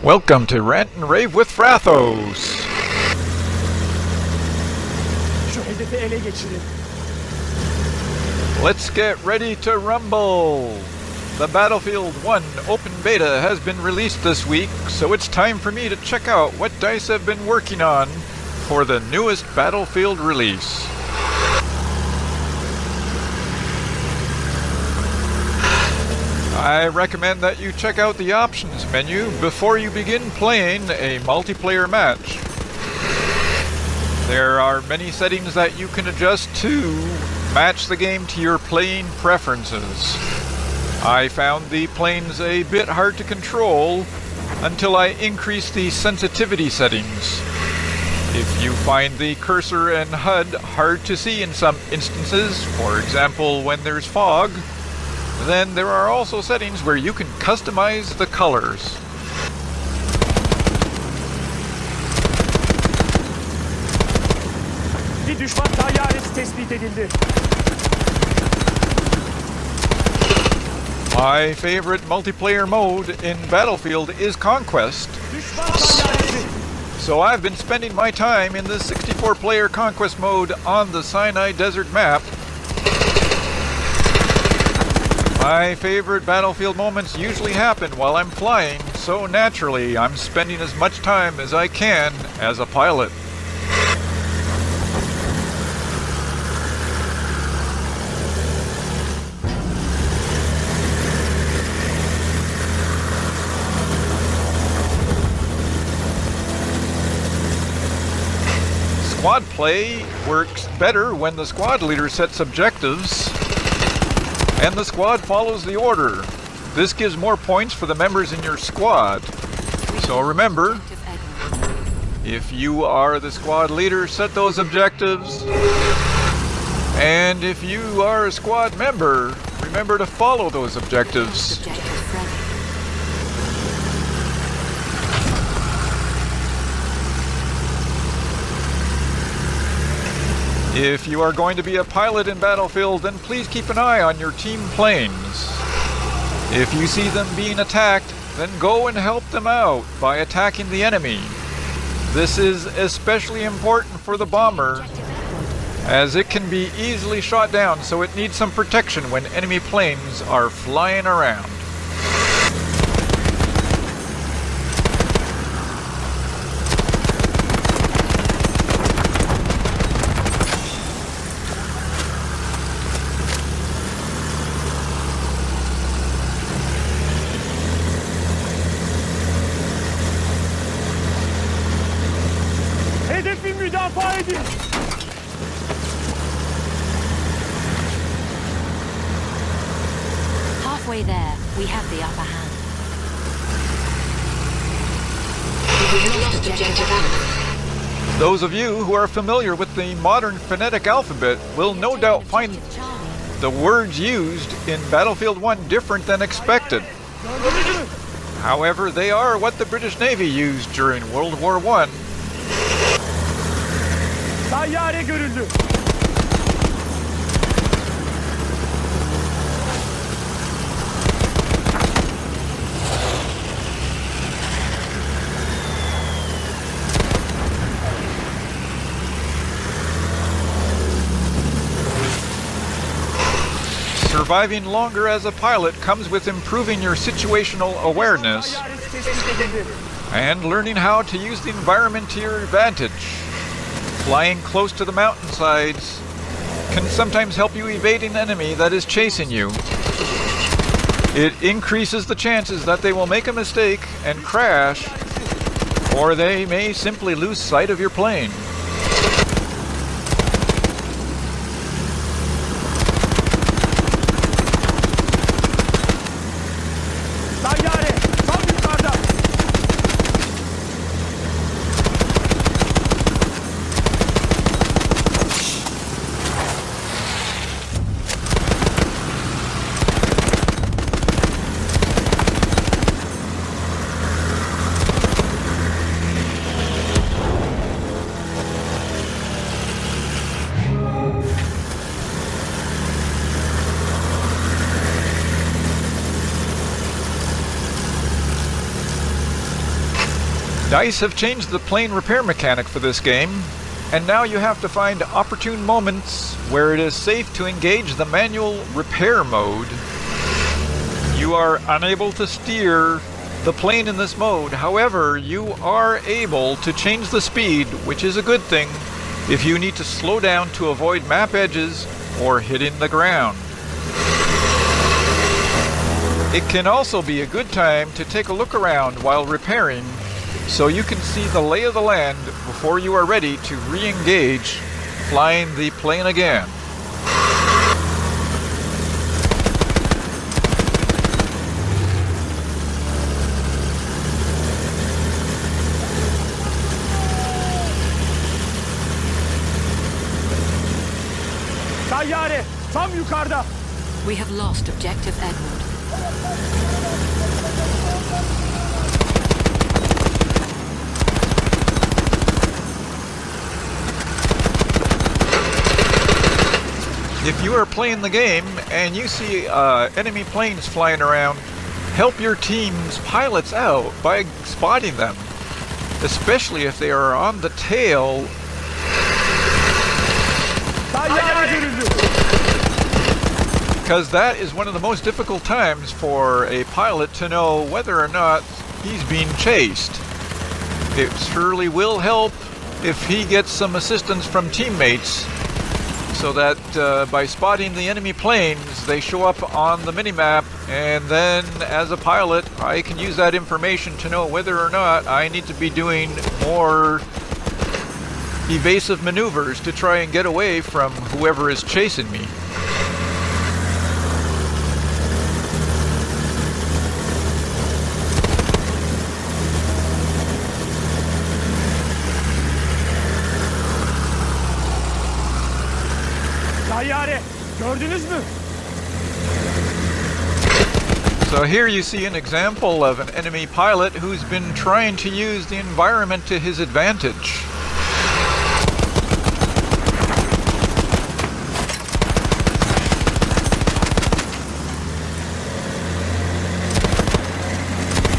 Welcome to Rant and Rave with Rathos. Şu hedefi ele geçirin. Let's get ready to rumble. The Battlefield 1 open beta has been released this week, so it's time for me to check out what DICE have been working on for the newest Battlefield release. I recommend that you check out the options menu before you begin playing a multiplayer match. There are many settings that you can adjust to match the game to your playing preferences. I found the planes a bit hard to control until I increased the sensitivity settings. If you find the cursor and HUD hard to see in some instances, for example when there's fog, then there are also settings where you can customize the colors. Bir düşman tayyaresi tespit edildi. My favorite multiplayer mode in Battlefield is Conquest. Düşman tayyaresi. So I've been spending my time in the 64-player Conquest mode on the Sinai Desert map. My favorite Battlefield moments usually happen while I'm flying, so naturally I'm spending as much time as I can as a pilot. Squad play works better when the squad leader sets objectives and the squad follows the order. This gives more points for the members in your squad. So remember, if you are the squad leader, set those objectives. And if you are a squad member, remember to follow those objectives. If you are going to be a pilot in Battlefield, then please keep an eye on your team planes. If you see them being attacked, then go and help them out by attacking the enemy. This is especially important for the bomber, as it can be easily shot down, so it needs some protection when enemy planes are flying around. Hedefi müdafaa edin. Halfway there, we have the upper hand. We've lost objective Alpha. Those of you who are familiar with the modern phonetic alphabet will no doubt find the words used in Battlefield 1 different than expected. However, they are what the British Navy used during World War I. Tayyare görüldü. Surviving longer as a pilot comes with improving your situational awareness Tayyaresi tespit edildi. and learning how to use the environment to your advantage. Flying close to the mountainsides can sometimes help you evade an enemy that is chasing you. It increases the chances that they will make a mistake and crash, or they may simply lose sight of your plane. Tayyare tam yukarıda. DICE have changed the plane repair mechanic for this game, and now you have to find opportune moments where it is safe to engage the manual repair mode. You are unable to steer the plane in this mode, however, you are able to change the speed, which is a good thing if you need to slow down to avoid map edges or hitting the ground. It can also be a good time to take a look around while repairing so you can see the lay of the land before you are ready to re-engage flying the plane again. Tayyare tam yukarıda. We have lost objective Edward. If you are playing the game and you see enemy planes flying around, help your team's pilots out by spotting them, especially if they are on the tail. Tayyare görüldü. Because that is one of the most difficult times for a pilot to know whether or not he's being chased. It surely will help if he gets some assistance from teammates, so that by spotting the enemy planes, they show up on the minimap, and then as a pilot, I can use that information to know whether or not I need to be doing more evasive maneuvers to try and get away from whoever is chasing me. Tayyare gördünüz mü? So here you see an example of an enemy pilot who's been trying to use the environment to his advantage.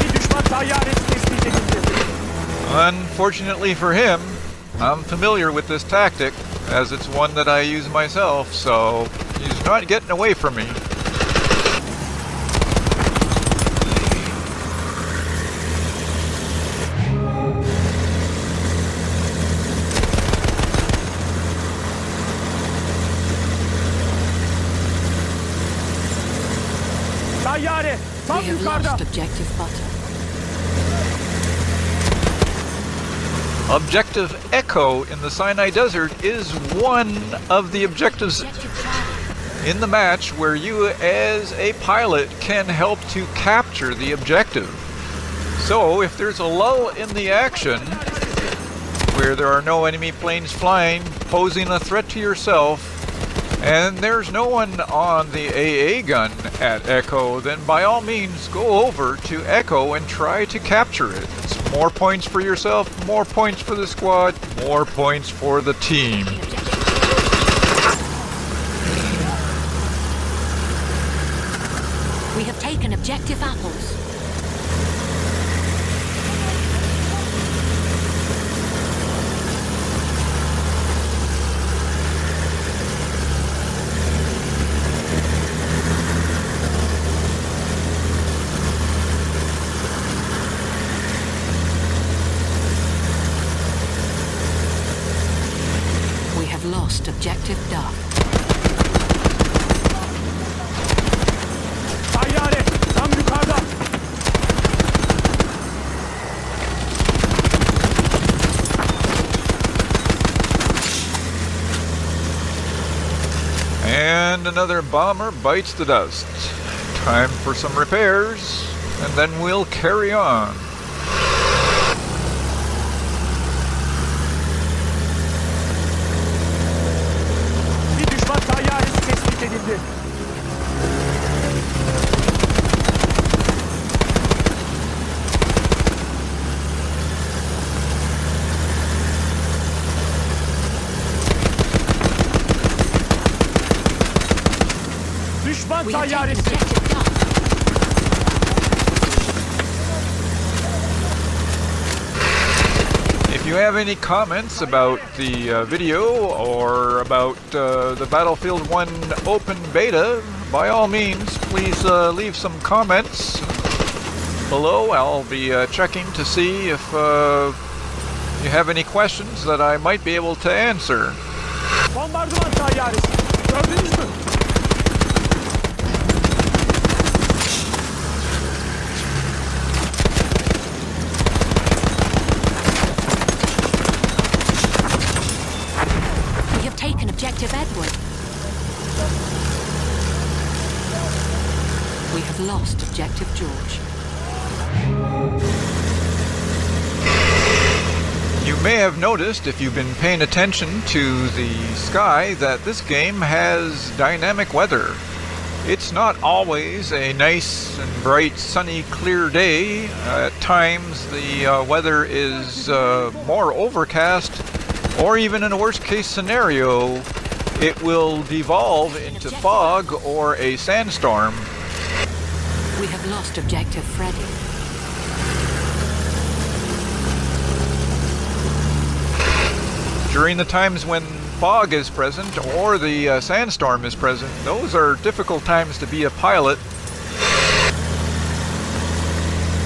Bir düşman tayyaresi tespit edildi. Unfortunately for him, I'm familiar with this tactic, as it's one that I use myself, so he's not getting away from me. Tayyare We tam have yukarıda. lost objective Butter. Objective Echo in the Sinai Desert is one of the objectives Objective Charlie. in the match where you as a pilot can help to capture the objective. So if there's a lull in the action where there are no enemy planes flying posing a threat to yourself, and there's no one on the AA gun at Echo, then by all means go over to Echo and try to capture it. It's more points for yourself, more points for the squad, more points for the team. We have taken objective apples. We have lost objective Duff. Tayyare tam yukarıda. And another bomber bites the dust. Time for some repairs, and then we'll carry on. Bir düşman tayyaresi tespit edildi. Düşman We have taken tayyaresi. objective Duff. you have any comments about the video or about the Battlefield 1 open beta, by all means, please leave some comments below. I'll be checking to see if you have any questions that I might be able to answer. Bombardıman tayyaresi. Gördünüz mü? We have taken objective Edward. We have lost objective George. You may have noticed, if you've been paying attention to the sky, that this game has dynamic weather. It's not always a nice and bright, sunny, clear day. At times the weather is more overcast, or even in a worst case scenario, it will devolve into fog or a sandstorm. We have lost objective Freddy. During the times when fog is present or the sandstorm is present, those are difficult times to be a pilot,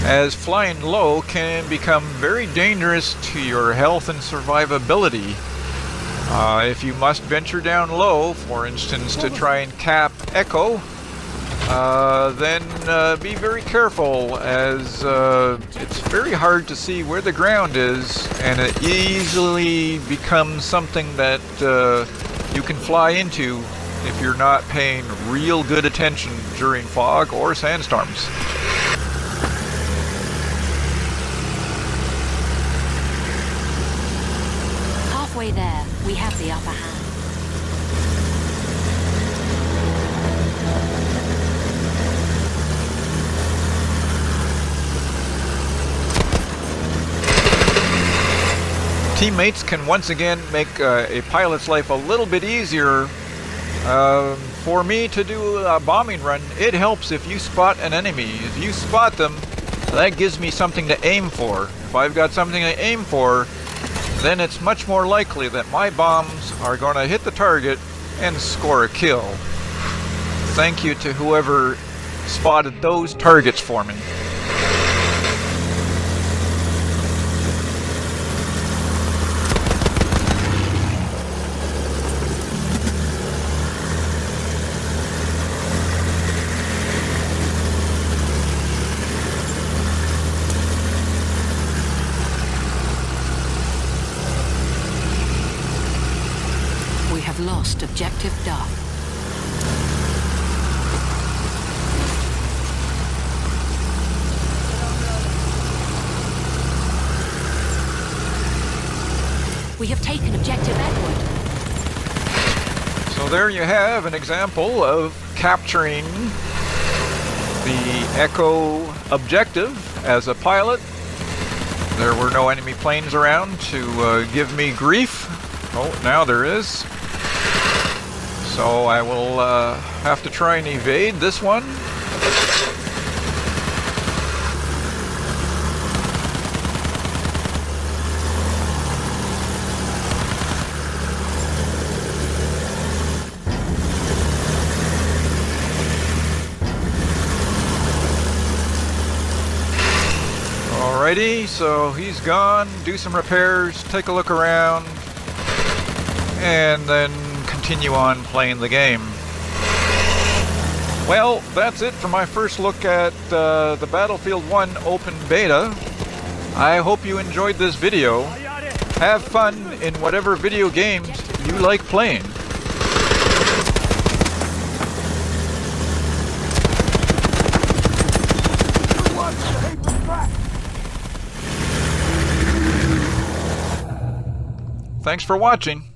as flying low can become very dangerous to your health and survivability. If you must venture down low, for instance, to try and cap Echo, then be very careful, as it's very hard to see where the ground is, and it easily becomes something that you can fly into if you're not paying real good attention during fog or sandstorms. Halfway there, we have the upper hand. Teammates can once again make a pilot's life a little bit easier. For me to do a bombing run, it helps if you spot an enemy. If you spot them, that gives me something to aim for. If I've got something to aim for, then it's much more likely that my bombs are going to hit the target and score a kill. Thank you to whoever spotted those targets for me. Lost objective Duff. We have taken objective Edward. So there you have an example of capturing the Echo objective as a pilot. There were no enemy planes around to give me grief. Oh, now there is. So I will have to try and evade this one. Alrighty, so he's gone. Do some repairs, take a look around, and then continue on playing the game. Well, that's it for my first look at the Battlefield 1 open beta. I hope you enjoyed this video. Have fun in whatever video games you like playing. Thanks for watching.